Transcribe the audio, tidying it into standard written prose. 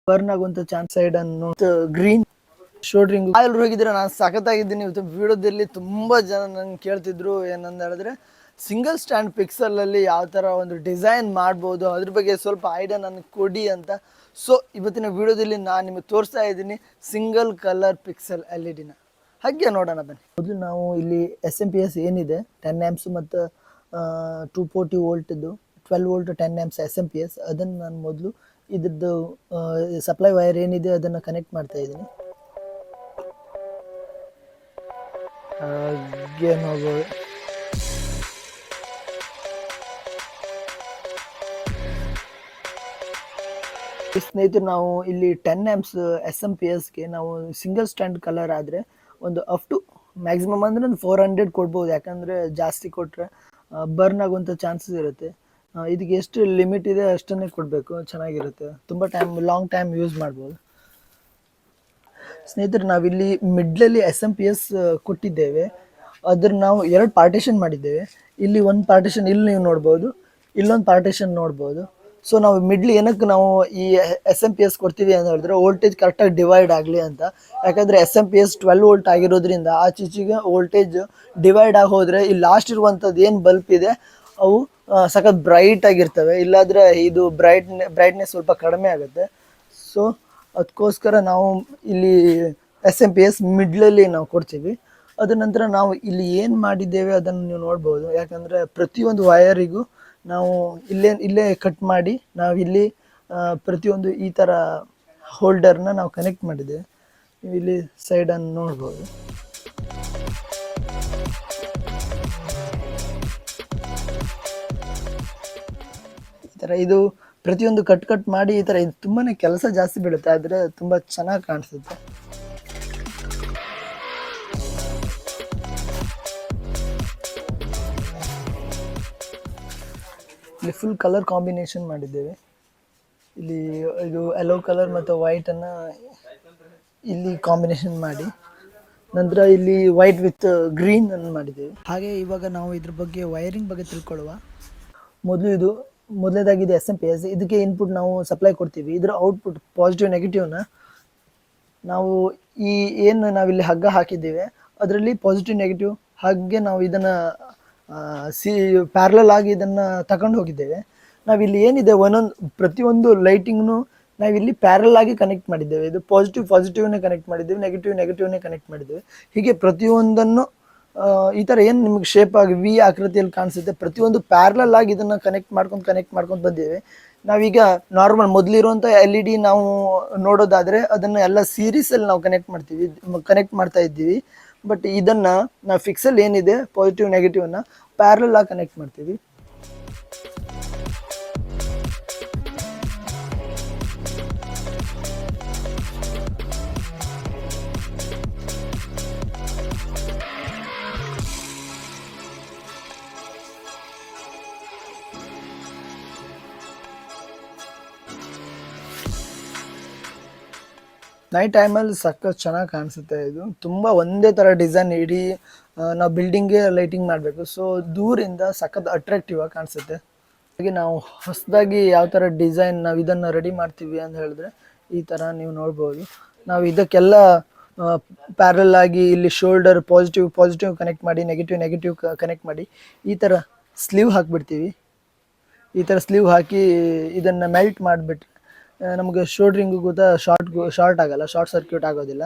Burn ಆಗುವಂತ chance side ಅನ್ನು green ಶೋಲ್ಡ್ರಿಂಗ್ ಎಲ್ಲರೂ ಹೋಗಿದ್ರೆ ನಾನು ಸಖತ್ತಾಗಿದ್ದೀನಿ. ಇವತ್ತು ವಿಡಿಯೋದಲ್ಲಿ ತುಂಬಾ ಜನ ನನ್ಗೆ ಕೇಳ್ತಿದ್ರು ಏನಂತ ಹೇಳಿದ್ರೆ ಸಿಂಗಲ್ ಸ್ಟ್ಯಾಂಡ್ ಪಿಕ್ಸೆಲ್ ಅಲ್ಲಿ ಯಾವ ತರ ಒಂದು ಡಿಸೈನ್ ಮಾಡ್ಬೋದು, ಅದ್ರ ಬಗ್ಗೆ ಸ್ವಲ್ಪ ಐಡಿಯಾ ನನಗೆ ಕೊಡಿ ಅಂತ. ಸೊ ಇವತ್ತಿನ ವಿಡಿಯೋದಲ್ಲಿ ನಾನು ನಿಮಗೆ ತೋರಿಸ್ತಾ ಇದ್ದೀನಿ ಸಿಂಗಲ್ ಕಲರ್ ಪಿಕ್ಸೆಲ್ LED ನ. ಹಾಗೆ ನೋಡೋಣ ಬನ್ನಿ. ಮೊದಲು ನಾವು ಇಲ್ಲಿ SMP ಏನಿದೆ 10 ಆಂಪ್ಸ್ ಮತ್ತು 240 ವೋಲ್ಟ್ದು 12 ವೋಲ್ಟ್ 10 ಆಂಪ್ಸ್ SMP ಅದನ್ನು ನಾನು ಮೊದಲು ಇದ್ರದ್ದು ಸಪ್ಲೈ ವೈರ್ ಏನಿದೆ ಅದನ್ನು ಕನೆಕ್ಟ್ ಮಾಡ್ತಾ ಇದ್ದೀನಿ. ಹಾಗೆ ನೋಡ್ಬೋದು ಸ್ನೇಹಿತರು, ನಾವು ಇಲ್ಲಿ 10 ಆಂಪ್ಸ್ SMPSಗೆ ನಾವು ಸಿಂಗಲ್ ಸ್ಟ್ಯಾಂಡ್ ಕಲರ್ ಆದರೆ ಒಂದು ಅಪ್ ಟು ಮ್ಯಾಕ್ಸಿಮಮ್ ಅಂದರೆ ಒಂದು 400 ಕೊಡ್ಬೋದು. ಯಾಕಂದರೆ ಜಾಸ್ತಿ ಕೊಟ್ಟರೆ ಬರ್ನ್ ಆಗುವಂಥ ಚಾನ್ಸಸ್ ಇರುತ್ತೆ. ಇದಕ್ಕೆ ಎಷ್ಟು ಲಿಮಿಟ್ ಇದೆ ಅಷ್ಟನ್ನೇ ಕೊಡಬೇಕು, ಚೆನ್ನಾಗಿರುತ್ತೆ. ತುಂಬ ಲಾಂಗ್ ಟೈಮ್ ಯೂಸ್ ಮಾಡ್ಬೋದು. ಸ್ನೇಹಿತರೆ, ನಾವಿಲ್ಲಿ ಮಿಡ್ಲಲ್ಲಿ SMP ಕೊಟ್ಟಿದ್ದೇವೆ. ಅದ್ರ ನಾವು 2 ಪಾರ್ಟಿಷನ್ ಮಾಡಿದ್ದೇವೆ. ಇಲ್ಲಿ ಒಂದು ಪಾರ್ಟಿಷನ್ ಇಲ್ಲಿ ನೀವು ನೋಡ್ಬೋದು, ಇಲ್ಲೊಂದು ಪಾರ್ಟಿಷನ್ ನೋಡ್ಬೋದು. ಸೊ ನಾವು ಮಿಡ್ಲ್ ಏನಕ್ಕೆ ನಾವು ಈ SMP ಕೊಡ್ತೀವಿ ಅಂತ ಹೇಳಿದ್ರೆ ವೋಲ್ಟೇಜ್ ಕರೆಕ್ಟಾಗಿ ಡಿವೈಡ್ ಆಗಲಿ ಅಂತ. ಯಾಕಂದರೆ SMP 12 ವೋಲ್ಟ್ ಆಗಿರೋದ್ರಿಂದ ಆಚೀಚೆಗೆ ವೋಲ್ಟೇಜ್ ಡಿವೈಡ್ ಆಗಿ ಹೋದರೆ ಈ ಲಾಸ್ಟ್ ಇರುವಂಥದ್ದು ಏನು ಬಲ್ಪ್ ಇದೆ ಅವು ಸಖತ್ ಬ್ರೈಟ್ ಆಗಿರ್ತವೆ. ಇಲ್ಲಾಂದರೆ ಇದು ಬ್ರೈಟ್ನೆಸ್ ಸ್ವಲ್ಪ ಕಡಿಮೆ ಆಗುತ್ತೆ. ಸೊ ಅದಕ್ಕೋಸ್ಕರ ನಾವು ಇಲ್ಲಿ SMP ಮಿಡ್ಲಲ್ಲಿ ನಾವು ಕೊಡ್ತೀವಿ. ಅದ ನಂತರ ನಾವು ಇಲ್ಲಿ ಏನು ಮಾಡಿದ್ದೇವೆ ಅದನ್ನು ನೀವು ನೋಡ್ಬೋದು. ಯಾಕಂದರೆ ಪ್ರತಿಯೊಂದು ವಯರಿಗೂ ನಾವು ಇಲ್ಲೇ ಕಟ್ ಮಾಡಿ ನಾವಿಲ್ಲಿ ಪ್ರತಿಯೊಂದು ಈ ಥರ ಹೋಲ್ಡರ್ನ ನಾವು ಕನೆಕ್ಟ್ ಮಾಡಿದ್ದೇವೆ. ನೀವು ಇಲ್ಲಿ ಸೈಡನ್ನು ನೋಡ್ಬೋದು. ಈ ಥರ ಇದು ಪ್ರತಿಯೊಂದು ಕಟ್ ಮಾಡಿ ಈ ಥರ ಇದು ತುಂಬಾ ಕೆಲಸ ಜಾಸ್ತಿ ಬೀಳುತ್ತೆ, ಆದರೆ ತುಂಬ ಚೆನ್ನಾಗಿ ಕಾಣಿಸುತ್ತೆ. ಇಲ್ಲಿ ಫುಲ್ ಕಲರ್ ಕಾಂಬಿನೇಷನ್ ಮಾಡಿದ್ದೇವೆ. ಇಲ್ಲಿ ಇದು ಯೆಲ್ಲೋ ಕಲರ್ ಮತ್ತು ವೈಟನ್ನು ಇಲ್ಲಿ ಕಾಂಬಿನೇಷನ್ ಮಾಡಿ ನಂತರ ಇಲ್ಲಿ ವೈಟ್ ವಿತ್ ಗ್ರೀನ್ ಅನ್ನು ಮಾಡಿದ್ದೇವೆ. ಹಾಗೆ ಇವಾಗ ನಾವು ಇದ್ರ ಬಗ್ಗೆ ವೈರಿಂಗ್ ಬಗ್ಗೆ ತಿಳ್ಕೊಳ್ಳುವ. ಇದು ಮೊದಲನೇದಾಗಿದೆ SMP. ಇದಕ್ಕೆ ಇನ್ಪುಟ್ ನಾವು ಸಪ್ಲೈ ಕೊಡ್ತೀವಿ. ಇದರ ಔಟ್ಪುಟ್ ಪಾಸಿಟಿವ್ ನೆಗೆಟಿವ್ನ ನಾವು ಈ ಏನು ನಾವಿಲ್ಲಿ ಹಗ್ಗ ಹಾಕಿದ್ದೇವೆ ಅದರಲ್ಲಿ ಪಾಸಿಟಿವ್ ನೆಗೆಟಿವ್ ಹಾಗೆ ನಾವು ಇದನ್ನು ಪ್ಯಾರಲಲ್ ಆಗಿ ಇದನ್ನು ತಗೊಂಡು ಹೋಗಿದ್ದೇವೆ. ನಾವಿಲ್ಲಿ ಏನಿದೆ ಪ್ರತಿಯೊಂದು ಲೈಟಿಂಗ್ನು ನಾವಿಲ್ಲಿ ಪ್ಯಾರಲ್ ಆಗಿ ಕನೆಕ್ಟ್ ಮಾಡಿದ್ದೇವೆ. ಇದು ಪಾಸಿಟಿವ್ನೇ ಕನೆಕ್ಟ್ ಮಾಡಿದ್ದೇವೆ, ನೆಗೆಟಿವ್ನೇ ಕನೆಕ್ಟ್ ಮಾಡಿದ್ದೇವೆ. ಹೀಗೆ ಪ್ರತಿಯೊಂದನ್ನು ಈ ಥರ ಏನು ನಿಮಗೆ ಶೇಪ್ ಆಗಿ ವಿ ಆಕೃತಿಯಲ್ಲಿ ಕಾಣಿಸುತ್ತೆ ಪ್ರತಿಯೊಂದು ಪ್ಯಾರಲಲ್ ಆಗಿ ಇದನ್ನು ಕನೆಕ್ಟ್ ಮಾಡ್ಕೊಂಡು ಬಂದಿದ್ದೇವೆ. ನಾವೀಗ ನಾರ್ಮಲ್ ಮೊದಲಿರುವಂಥ LED ನಾವು ನೋಡೋದಾದರೆ ಅದನ್ನು ಎಲ್ಲ ಸೀರೀಸಲ್ಲಿ ನಾವು ಕನೆಕ್ಟ್ ಮಾಡ್ತಾ ಇದ್ದೀವಿ. ಬಟ್ ಇದನ್ನು ನಾವು ಫಿಕ್ಸಲ್ಲಿ ಏನಿದೆ ಪಾಸಿಟಿವ್ ನೆಗೆಟಿವ್ನ ಪ್ಯಾರಲಲ್ ಆಗಿ ಕನೆಕ್ಟ್ ಮಾಡ್ತೀವಿ. ನೈಟ್ ಟೈಮಲ್ಲಿ ಸಖತ್ ಚೆನ್ನಾಗಿ ಕಾಣಿಸುತ್ತೆ. ಇದು ತುಂಬ ಒಂದೇ ಥರ ಡಿಸೈನ್ ಇಡೀ ನಾವು ಬಿಲ್ಡಿಂಗ್ಗೆ ಲೈಟಿಂಗ್ ಮಾಡಬೇಕು. ಸೊ ದೂರಿಂದ ಸಖತ್ ಅಟ್ರಾಕ್ಟಿವ್ ಆಗಿ ಕಾಣಿಸುತ್ತೆ. ಹಾಗೆ ನಾವು ಹೊಸದಾಗಿ ಯಾವ ಥರ ಡಿಸೈನ್ ನಾವು ಇದನ್ನು ರೆಡಿ ಮಾಡ್ತೀವಿ ಅಂತ ಹೇಳಿದ್ರೆ ಈ ಥರ ನೀವು ನೋಡ್ಬೋದು. ನಾವು ಇದಕ್ಕೆಲ್ಲ ಪ್ಯಾರಲ್ ಆಗಿ ಇಲ್ಲಿ ಶೋಲ್ಡರ್ ಪಾಸಿಟಿವ್ ಕನೆಕ್ಟ್ ಮಾಡಿ ನೆಗೆಟಿವ್ ಕನೆಕ್ಟ್ ಮಾಡಿ ಈ ಥರ ಸ್ಲೀವ್ ಹಾಕಿಬಿಡ್ತೀವಿ. ಈ ಥರ ಸ್ಲೀವ್ ಹಾಕಿ ಇದನ್ನು ಮೆಲ್ಟ್ ಮಾಡಿಬಿಟ್ರೆ ನಮಗೆ ಶೋಲ್ಡ್ರಿಂಗು ಕೂಡ ಶಾರ್ಟ್ ಆಗಲ್ಲ, ಶಾರ್ಟ್ ಸರ್ಕ್ಯೂಟ್ ಆಗೋದಿಲ್ಲ.